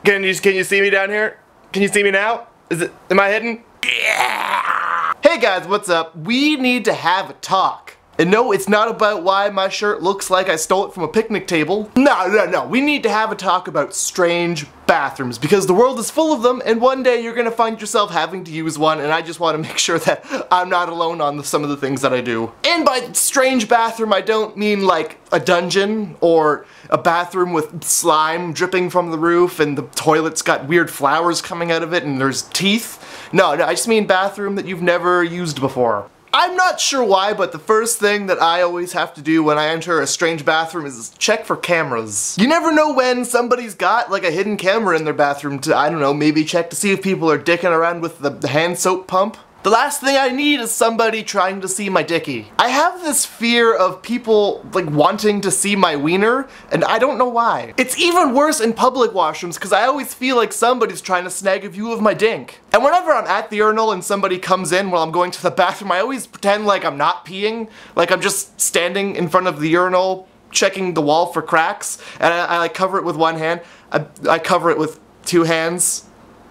Can you see me down here? Can you see me now? Am I hidden? Yeah! Hey guys, what's up? We need to have a talk. And no, it's not about why my shirt looks like I stole it from a picnic table. No. We need to have a talk about strange bathrooms because the world is full of them and one day you're gonna find yourself having to use one, and I just want to make sure that I'm not alone on some of the things that I do. And by strange bathroom, I don't mean like a dungeon or a bathroom with slime dripping from the roof and the toilet's got weird flowers coming out of it and there's teeth. No, I just mean bathroom that you've never used before. I'm not sure why, but the first thing that I always have to do when I enter a strange bathroom is check for cameras. You never know when somebody's got like a hidden camera in their bathroom to, I don't know, maybe check to see if people are dicking around with the hand soap pump. The last thing I need is somebody trying to see my dickie. I have this fear of people like wanting to see my wiener, and I don't know why. It's even worse in public washrooms because I always feel like somebody's trying to snag a view of my dink. And whenever I'm at the urinal and somebody comes in while I'm going to the bathroom, I always pretend like I'm not peeing, like I'm just standing in front of the urinal checking the wall for cracks, and I like cover it with one hand. I cover it with two hands.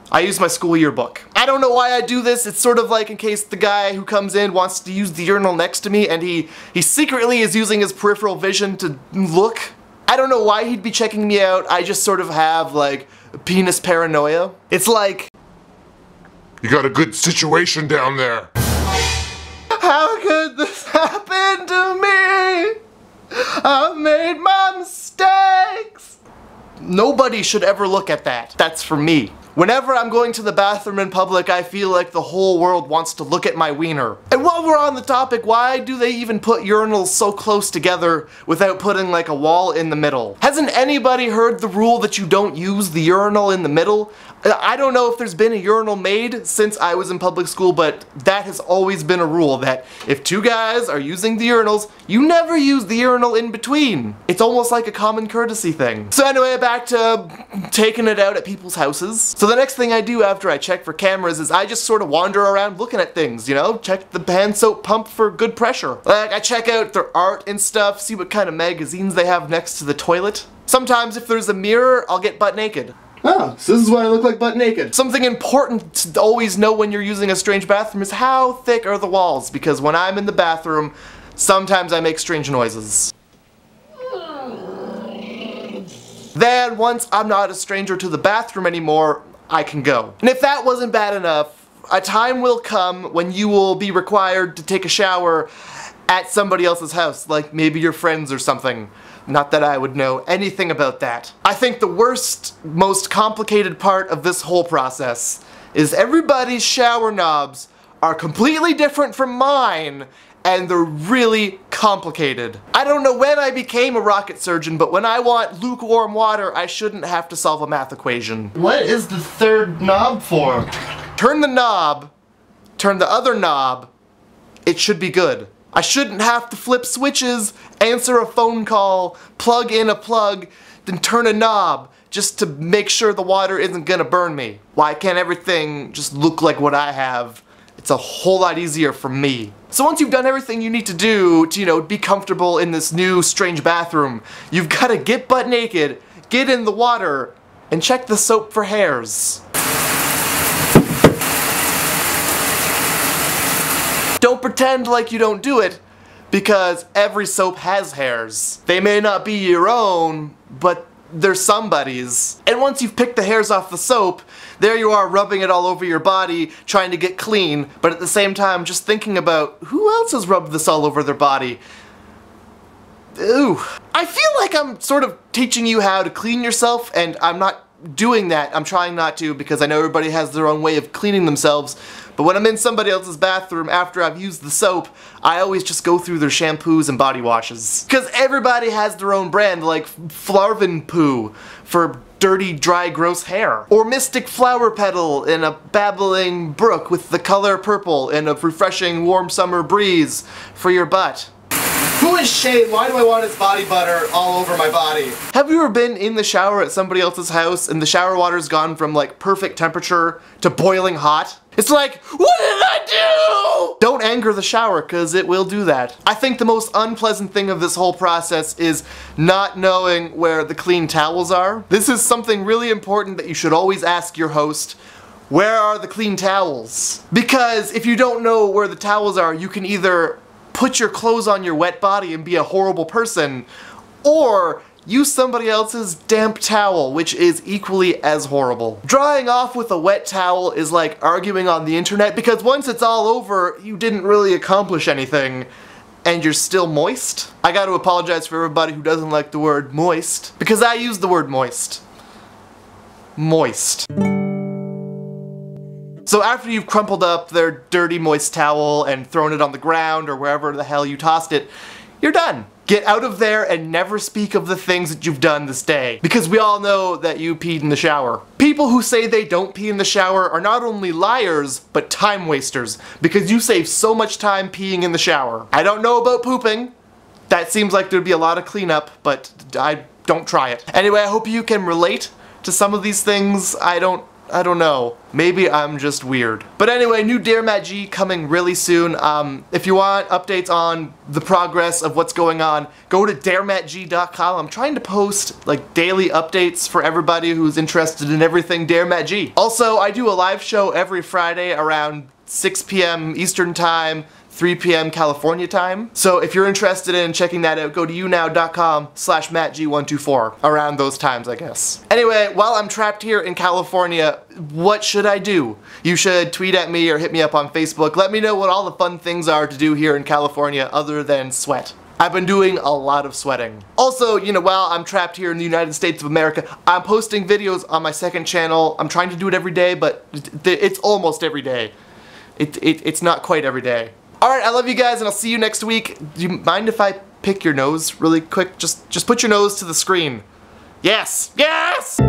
I use my school yearbook. I don't know why I do this. It's sort of like in case the guy who comes in wants to use the urinal next to me and he secretly is using his peripheral vision to look. I don't know why he'd be checking me out. I just sort of have like penis paranoia. It's like, you got a good situation down there. How could this happen to me? I've made my mistakes. Nobody should ever look at that. That's for me. Whenever I'm going to the bathroom in public, I feel like the whole world wants to look at my wiener. And while we're on the topic, why do they even put urinals so close together without putting like a wall in the middle? Hasn't anybody heard the rule that you don't use the urinal in the middle? I don't know if there's been a urinal made since I was in public school, but that has always been a rule that if two guys are using the urinals, you never use the urinal in between. It's almost like a common courtesy thing. So anyway, back to taking it out at people's houses. So the next thing I do after I check for cameras is I just sort of wander around looking at things, you know? Check the hand soap pump for good pressure. Like, I check out their art and stuff, see what kind of magazines they have next to the toilet. Sometimes if there's a mirror, I'll get butt naked. Oh, so this is why I look like butt naked. Something important to always know when you're using a strange bathroom is how thick are the walls, because when I'm in the bathroom, sometimes I make strange noises. Then, once I'm not a stranger to the bathroom anymore, I can go. And if that wasn't bad enough, a time will come when you will be required to take a shower at somebody else's house, like maybe your friends or something. Not that I would know anything about that. I think the worst, most complicated part of this whole process is everybody's shower knobs are completely different from mine, and they're really complicated. I don't know when I became a rocket surgeon, but when I want lukewarm water, I shouldn't have to solve a math equation. What is the third knob for? Turn the knob, turn the other knob, it should be good. I shouldn't have to flip switches, answer a phone call, plug in a plug, then turn a knob just to make sure the water isn't gonna burn me. Why can't everything just look like what I have? It's a whole lot easier for me. So once you've done everything you need to do to, you know, be comfortable in this new strange bathroom, you've gotta get butt naked, get in the water, and check the soap for hairs. Don't pretend like you don't do it, because every soap has hairs. They may not be your own, but they're somebody's. And once you've picked the hairs off the soap, there you are rubbing it all over your body, trying to get clean, but at the same time just thinking about who else has rubbed this all over their body. Ooh. I feel like I'm sort of teaching you how to clean yourself, and I'm not doing that. I'm trying not to because I know everybody has their own way of cleaning themselves. But when I'm in somebody else's bathroom after I've used the soap, I always just go through their shampoos and body washes. Because everybody has their own brand, like Flarvin Poo for dirty, dry, gross hair. Or Mystic Flower Petal in a babbling brook with the color purple and a refreshing warm summer breeze for your butt. Who is Shane? Why do I want his body butter all over my body? Have you ever been in the shower at somebody else's house and the shower water's gone from like perfect temperature to boiling hot? It's like, what did I do? Don't anger the shower, because it will do that. I think the most unpleasant thing of this whole process is not knowing where the clean towels are. This is something really important that you should always ask your host. Where are the clean towels? Because if you don't know where the towels are, you can either put your clothes on your wet body and be a horrible person, or use somebody else's damp towel, which is equally as horrible. Drying off with a wet towel is like arguing on the internet, because once it's all over, you didn't really accomplish anything, and you're still moist. I gotta apologize for everybody who doesn't like the word moist, because I use the word moist. Moist. So after you've crumpled up their dirty moist towel and thrown it on the ground or wherever the hell you tossed it, you're done. Get out of there and never speak of the things that you've done this day. Because we all know that you peed in the shower. People who say they don't pee in the shower are not only liars, but time wasters. Because you save so much time peeing in the shower. I don't know about pooping. That seems like there'd be a lot of cleanup, but I don't try it. Anyway, I hope you can relate to some of these things. I don't know. Maybe I'm just weird. But anyway, new Dear MattG coming really soon. If you want updates on the progress of what's going on, go to darematg.com. I'm trying to post like daily updates for everybody who's interested in everything Dear MattG. Also, I do a live show every Friday around 6 p.m. Eastern Time, 3 p.m. California time. So if you're interested in checking that out, go to younow.com/MattG124 around those times, I guess. Anyway, while I'm trapped here in California, what should I do? You should tweet at me or hit me up on Facebook. Let me know what all the fun things are to do here in California other than sweat. I've been doing a lot of sweating. Also, you know, while I'm trapped here in the United States of America, I'm posting videos on my second channel. I'm trying to do it every day, but it's almost every day. It's not quite every day. Alright, I love you guys, and I'll see you next week. Do you mind if I pick your nose really quick? Just put your nose to the screen. Yes! Yes!